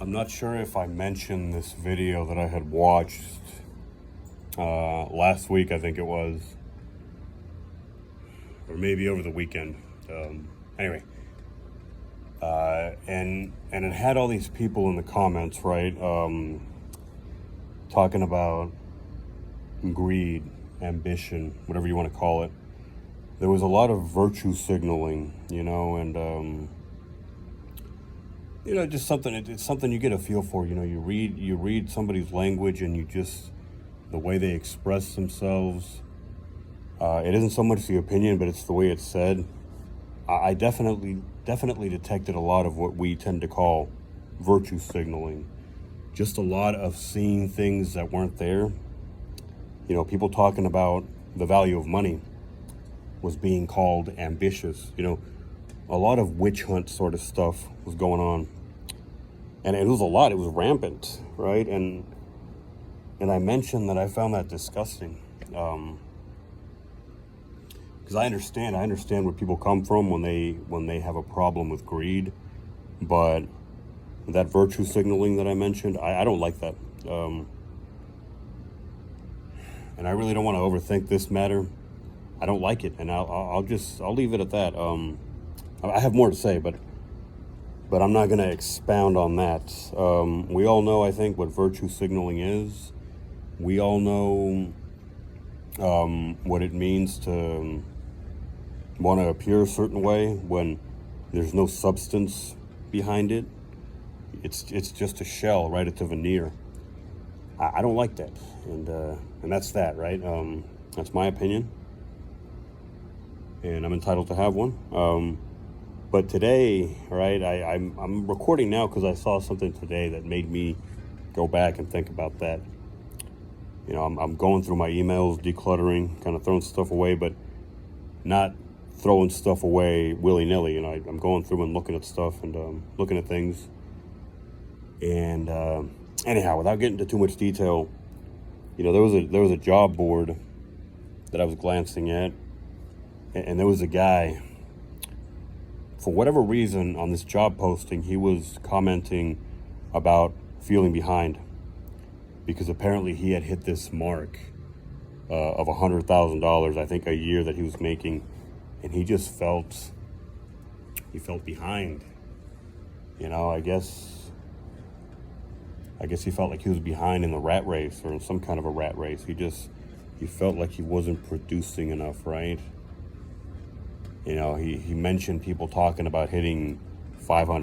I'm not sure if I mentioned this video that I had watched last week, I think it was, or maybe over the weekend. Anyway, and it had all these people in the comments, right, talking about greed, ambition, whatever you want to call it. There was a lot of virtue signaling, and just something. It's something you get a feel for. You read somebody's language, and the way they express themselves. It isn't so much the opinion, but it's the way it's said. I definitely detected a lot of what we tend to call virtue signaling. Just a lot of seeing things that weren't there. People talking about the value of money was being called ambitious. A lot of witch hunt sort of stuff was going on. And it was a lot. It was rampant, right? And I mentioned that I found that disgusting. Because I understand where people come from when they have a problem with greed. But that virtue signaling that I mentioned, I don't like that. And I really don't want to overthink this matter. I don't like it, and I'll leave it at that. I have more to say, but I'm not going to expound on that. We all know, I think, what virtue signaling is. We all know what it means to want to appear a certain way when there's no substance behind it. It's just a shell, right? It's a veneer. I don't like that, and that's that, right? That's my opinion, and I'm entitled to have one. But today, right, I'm recording now because I saw something today that made me go back and think about that. I'm going through my emails, decluttering, kind of throwing stuff away, but not throwing stuff away willy-nilly. I'm going through and looking at stuff and looking at things. And anyhow, without getting into too much detail, there was a job board that I was glancing at, and there was a guy. For whatever reason, on this job posting, he was commenting about feeling behind because apparently he had hit this mark of $100,000, I think, a year that he was making, and he just felt behind. I guess he felt like he was behind in the rat race or in some kind of a rat race. He felt like he wasn't producing enough, right? He mentioned people talking about hitting 500